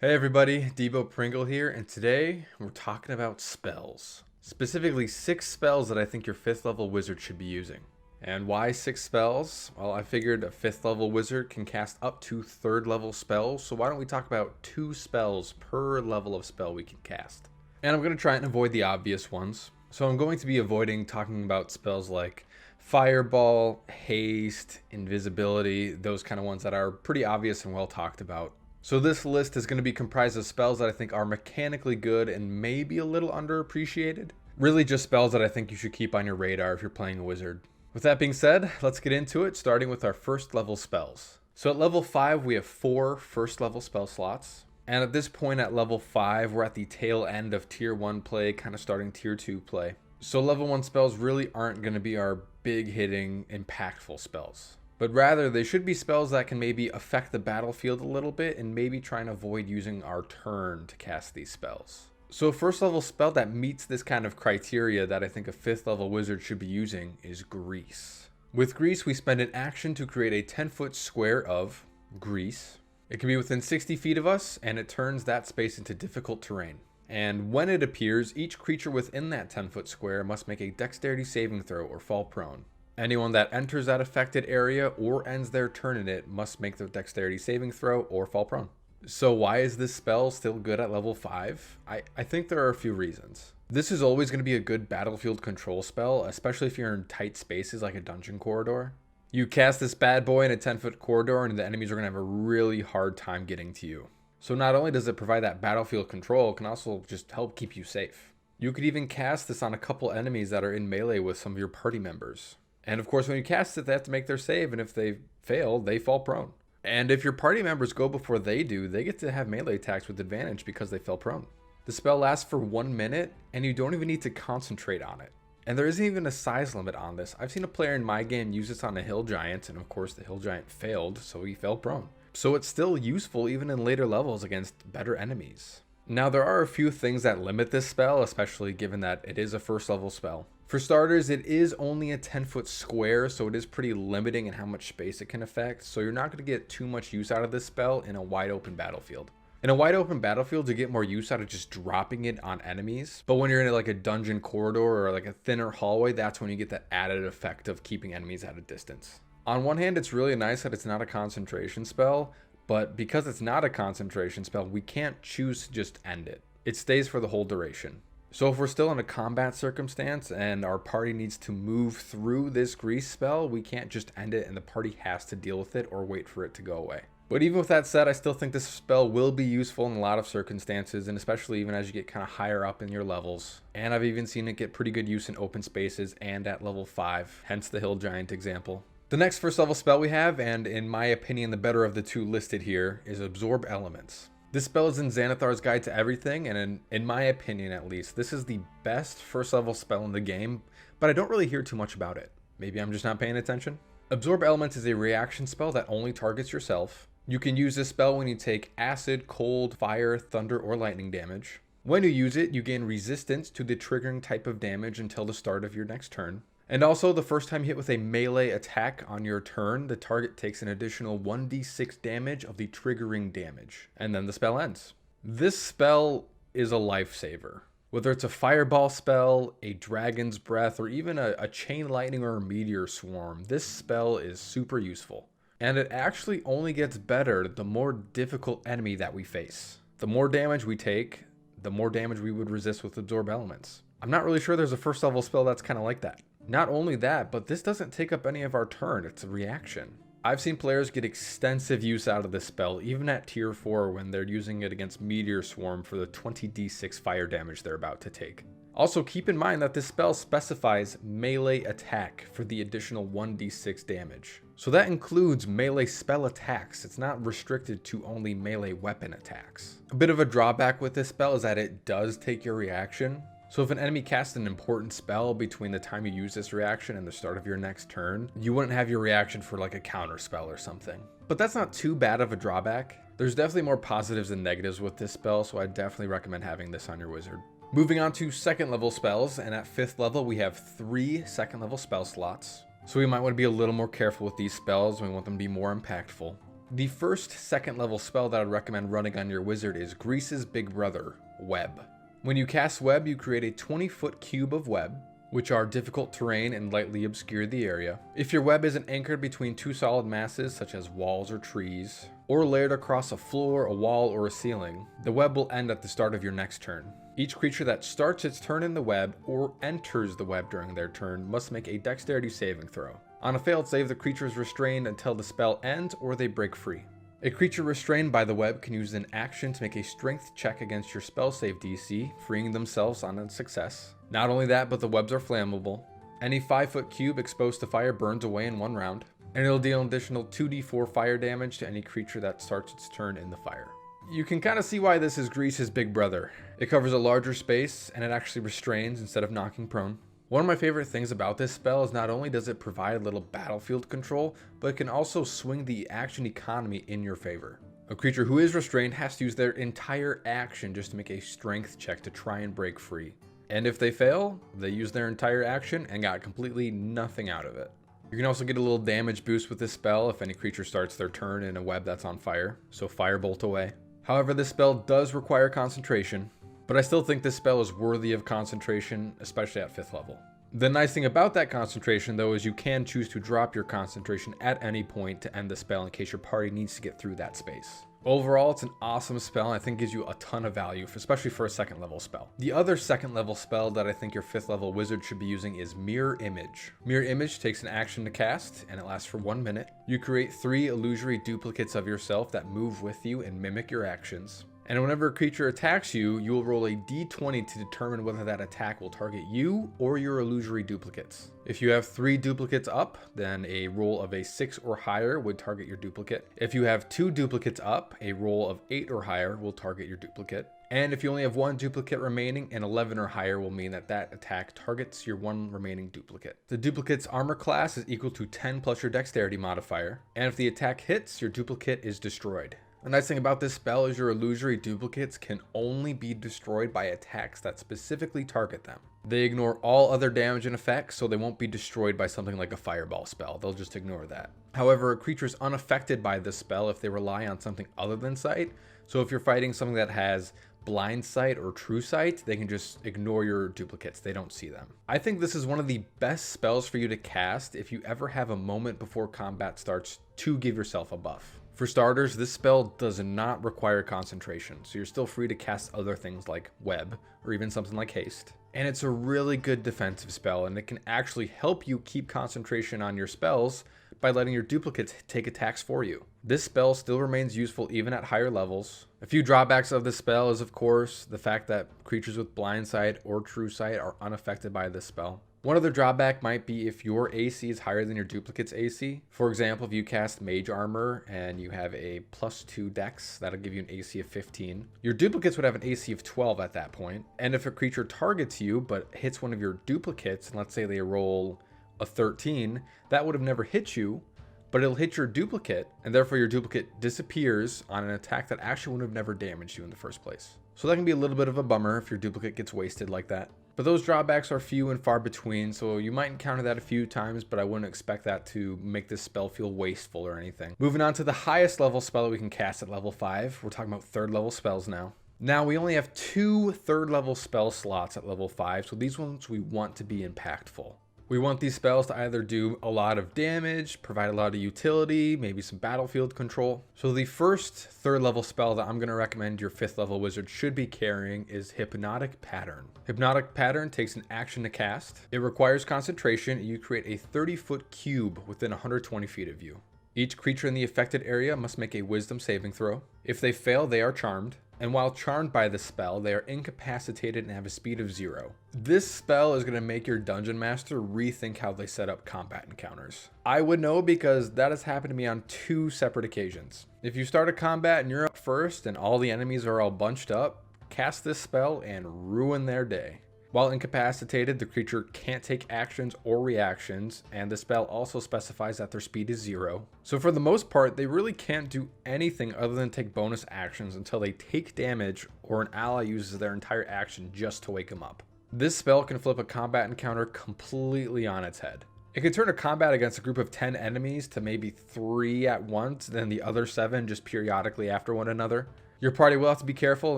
Hey everybody, Debo Pringle here, and today we're talking about spells. Specifically 6 spells that I think your 5th level wizard should be using. And why 6 spells? Well, I figured a 5th level wizard can cast up to 3rd level spells, so why don't we talk about 2 spells per level of spell we can cast. And I'm going to try and avoid the obvious ones. So I'm going to be avoiding talking about spells like Fireball, Haste, Invisibility, those kind of ones that are pretty obvious and well talked about. So this list is going to be comprised of spells that I think are mechanically good and maybe a little underappreciated. Really just spells that I think you should keep on your radar if you're playing a wizard. With that being said, let's get into it, starting with our 1st level spells. So at level 5, we have 4 1st level spell slots. And at this point at level 5, we're at the tail end of tier 1 play, kind of starting tier 2 play. So level 1 spells really aren't going to be our big hitting, impactful spells. But rather, they should be spells that can maybe affect the battlefield a little bit and maybe try and avoid using our turn to cast these spells. So a 1st level spell that meets this kind of criteria that I think a 5th level wizard should be using is Grease. With Grease, we spend an action to create a 10-foot square of Grease. It can be within 60 feet of us, and it turns that space into difficult terrain. And when it appears, each creature within that 10-foot square must make a dexterity saving throw or fall prone. Anyone that enters that affected area or ends their turn in it must make the dexterity saving throw or fall prone. So why is this spell still good at level 5? I think there are a few reasons. This is always going to be a good battlefield control spell, especially if you're in tight spaces like a dungeon corridor. You cast this bad boy in a 10-foot corridor and the enemies are going to have a really hard time getting to you. So not only does it provide that battlefield control, it can also just help keep you safe. You could even cast this on a couple enemies that are in melee with some of your party members. And of course, when you cast it, they have to make their save, and if they fail, they fall prone. And if your party members go before they do, they get to have melee attacks with advantage because they fell prone. The spell lasts for 1 minute, and you don't even need to concentrate on it. And there isn't even a size limit on this. I've seen a player in my game use this on a hill giant, and of course the hill giant failed, so he fell prone. So it's still useful even in later levels against better enemies. Now there are a few things that limit this spell, especially given that it is a 1st level spell. For starters, it is only a 10-foot square, so it is pretty limiting in how much space it can affect, so you're not going to get too much use out of this spell in a wide open battlefield. In a wide open battlefield, you get more use out of just dropping it on enemies, but when you're in like a dungeon corridor or like a thinner hallway, that's when you get that added effect of keeping enemies at a distance. On one hand, it's really nice that it's not a concentration spell, but because it's not a concentration spell, we can't choose to just end it. It stays for the whole duration. So if we're still in a combat circumstance and our party needs to move through this Grease spell, we can't just end it and the party has to deal with it or wait for it to go away. But even with that said, I still think this spell will be useful in a lot of circumstances, and especially even as you get kind of higher up in your levels. And I've even seen it get pretty good use in open spaces and at level 5, hence the Hill Giant example. The next 1st level spell we have, and in my opinion the better of the 2 listed here, is Absorb Elements. This spell is in Xanathar's Guide to Everything, and in my opinion at least, this is the best 1st level spell in the game, but I don't really hear too much about it. Maybe I'm just not paying attention. Absorb Elements is a reaction spell that only targets yourself. You can use this spell when you take acid, cold, fire, thunder, or lightning damage. When you use it, you gain resistance to the triggering type of damage until the start of your next turn. And also, the first time you hit with a melee attack on your turn, the target takes an additional 1d6 damage of the triggering damage, and then the spell ends. This spell is a lifesaver. Whether it's a fireball spell, a dragon's breath, or even a chain lightning or a meteor swarm, this spell is super useful. And it actually only gets better the more difficult enemy that we face. The more damage we take, the more damage we would resist with Absorb Elements. I'm not really sure there's a 1st level spell that's kind of like that. Not only that, but this doesn't take up any of our turn, it's a reaction. I've seen players get extensive use out of this spell, even at tier 4 when they're using it against Meteor Swarm for the 20d6 fire damage they're about to take. Also keep in mind that this spell specifies melee attack for the additional 1d6 damage. So that includes melee spell attacks, it's not restricted to only melee weapon attacks. A bit of a drawback with this spell is that it does take your reaction. So if an enemy casts an important spell between the time you use this reaction and the start of your next turn, you wouldn't have your reaction for like a counter spell or something. But that's not too bad of a drawback. There's definitely more positives than negatives with this spell, so I definitely recommend having this on your wizard. Moving on to 2nd level spells, and at 5th level we have 3 2nd level spell slots. So we might want to be a little more careful with these spells, we want them to be more impactful. The first second level spell that I'd recommend running on your wizard is Grease's big brother, Web. When you cast Web, you create a 20-foot cube of web, which are difficult terrain and lightly obscure the area. If your web isn't anchored between two solid masses, such as walls or trees, or layered across a floor, a wall, or a ceiling, the web will end at the start of your next turn. Each creature that starts its turn in the web or enters the web during their turn must make a dexterity saving throw. On a failed save, the creature is restrained until the spell ends or they break free. A creature restrained by the web can use an action to make a strength check against your spell save DC, freeing themselves on a success. Not only that, but the webs are flammable. Any 5-foot cube exposed to fire burns away in one round, and it'll deal an additional 2d4 fire damage to any creature that starts its turn in the fire. You can kind of see why this is Grease's big brother. It covers a larger space, and it actually restrains instead of knocking prone. One of my favorite things about this spell is not only does it provide a little battlefield control, but it can also swing the action economy in your favor. A creature who is restrained has to use their entire action just to make a strength check to try and break free. And if they fail, they use their entire action and got completely nothing out of it. You can also get a little damage boost with this spell if any creature starts their turn in a web that's on fire, so firebolt away. However, this spell does require concentration, but I still think this spell is worthy of concentration, especially at 5th level. The nice thing about that concentration, though, is you can choose to drop your concentration at any point to end the spell in case your party needs to get through that space. Overall, it's an awesome spell and I think gives you a ton of value, especially for a 2nd level spell. The other 2nd level spell that I think your 5th level wizard should be using is Mirror Image. Mirror Image takes an action to cast and it lasts for 1 minute. You create 3 illusory duplicates of yourself that move with you and mimic your actions. And whenever a creature attacks you, you will roll a d20 to determine whether that attack will target you or your illusory duplicates. If you have 3 duplicates up, then a roll of a 6 or higher would target your duplicate. If you have 2 duplicates up, a roll of 8 or higher will target your duplicate. And if you only have 1 duplicate remaining, an 11 or higher will mean that that attack targets your 1 remaining duplicate. The duplicate's armor class is equal to 10 plus your dexterity modifier, and if the attack hits, your duplicate is destroyed. The nice thing about this spell is your illusory duplicates can only be destroyed by attacks that specifically target them. They ignore all other damage and effects, so they won't be destroyed by something like a fireball spell. They'll just ignore that. However, a creature is unaffected by this spell if they rely on something other than sight. So if you're fighting something that has blind sight or true sight, they can just ignore your duplicates. They don't see them. I think this is one of the best spells for you to cast if you ever have a moment before combat starts to give yourself a buff. For starters, this spell does not require concentration, so you're still free to cast other things like Web or even something like Haste. And it's a really good defensive spell, and it can actually help you keep concentration on your spells by letting your duplicates take attacks for you. This spell still remains useful even at higher levels. A few drawbacks of this spell is, of course, the fact that creatures with blind sight or true sight are unaffected by this spell. One other drawback might be if your AC is higher than your duplicate's AC. For example, if you cast Mage Armor and you have a +2 dex, that'll give you an AC of 15. Your duplicates would have an AC of 12 at that point. And if a creature targets you but hits one of your duplicates, and let's say they roll a 13, that would have never hit you, but it'll hit your duplicate, and therefore your duplicate disappears on an attack that actually would have never damaged you in the first place. So that can be a little bit of a bummer if your duplicate gets wasted like that. But those drawbacks are few and far between, so you might encounter that a few times, but I wouldn't expect that to make this spell feel wasteful or anything. Moving on to the highest level spell that we can cast at level 5. We're talking about 3rd level spells now. Now, we only have 2 3rd level spell slots at level 5, so these ones we want to be impactful. We want these spells to either do a lot of damage, provide a lot of utility, maybe some battlefield control. So the first 3rd level spell that I'm going to recommend your 5th level wizard should be carrying is Hypnotic Pattern. Hypnotic Pattern takes an action to cast. It requires concentration, and you create a 30-foot cube within 120 feet of you. Each creature in the affected area must make a wisdom saving throw. If they fail, they are charmed. And while charmed by this spell, they are incapacitated and have a speed of 0. This spell is going to make your dungeon master rethink how they set up combat encounters. I would know because that has happened to me on 2 separate occasions. If you start a combat and you're up first and all the enemies are all bunched up, cast this spell and ruin their day. While incapacitated, the creature can't take actions or reactions, and the spell also specifies that their speed is 0. So for the most part, they really can't do anything other than take bonus actions until they take damage or an ally uses their entire action just to wake them up. This spell can flip a combat encounter completely on its head. It can turn to combat against a group of 10 enemies to maybe 3 at once, then the other 7 just periodically after one another. Your party will have to be careful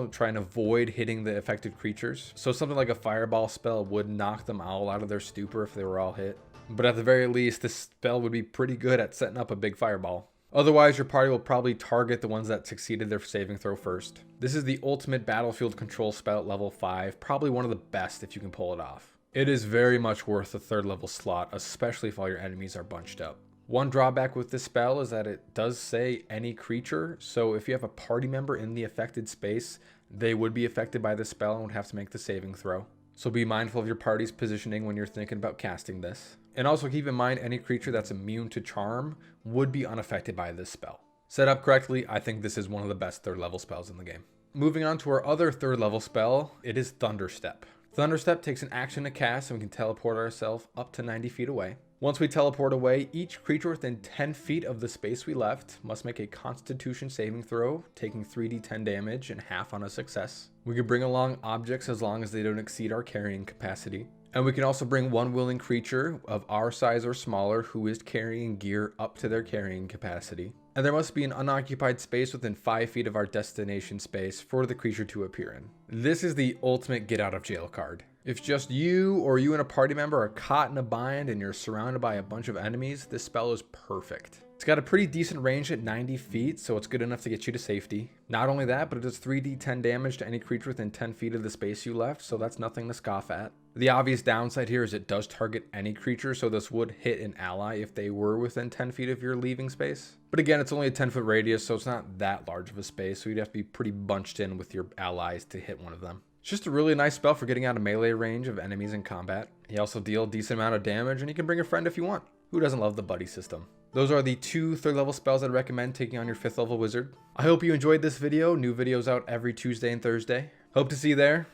and try and avoid hitting the affected creatures. So something like a fireball spell would knock them all out of their stupor if they were all hit. But at the very least, this spell would be pretty good at setting up a big fireball. Otherwise, your party will probably target the ones that succeeded their saving throw first. This is the ultimate battlefield control spell at level 5, probably one of the best if you can pull it off. It is very much worth the 3rd level slot, especially if all your enemies are bunched up. One drawback with this spell is that it does say any creature, so if you have a party member in the affected space, they would be affected by this spell and would have to make the saving throw. So be mindful of your party's positioning when you're thinking about casting this. And also keep in mind any creature that's immune to charm would be unaffected by this spell. Set up correctly, I think this is one of the best 3rd level spells in the game. Moving on to our other 3rd level spell, it is Thunderstep. Thunderstep takes an action to cast and we can teleport ourselves up to 90 feet away. Once we teleport away, each creature within 10 feet of the space we left must make a Constitution saving throw, taking 3d10 damage and half on a success. We can bring along objects as long as they don't exceed our carrying capacity. And we can also bring one willing creature of our size or smaller who is carrying gear up to their carrying capacity. And there must be an unoccupied space within 5 feet of our destination space for the creature to appear in. This is the ultimate get out of jail card. If just you or you and a party member are caught in a bind and you're surrounded by a bunch of enemies, this spell is perfect. It's got a pretty decent range at 90 feet, so it's good enough to get you to safety. Not only that, but it does 3d10 damage to any creature within 10 feet of the space you left, so that's nothing to scoff at. The obvious downside here is it does target any creature, so this would hit an ally if they were within 10 feet of your leaving space. But again, it's only a 10-foot radius, so it's not that large of a space, so you'd have to be pretty bunched in with your allies to hit one of them. It's just a really nice spell for getting out of melee range of enemies in combat. You also deal a decent amount of damage, and you can bring a friend if you want. Who doesn't love the buddy system? Those are the 2 3rd level spells I'd recommend taking on your 5th level wizard. I hope you enjoyed this video. New videos out every Tuesday and Thursday. Hope to see you there.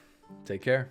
Take care.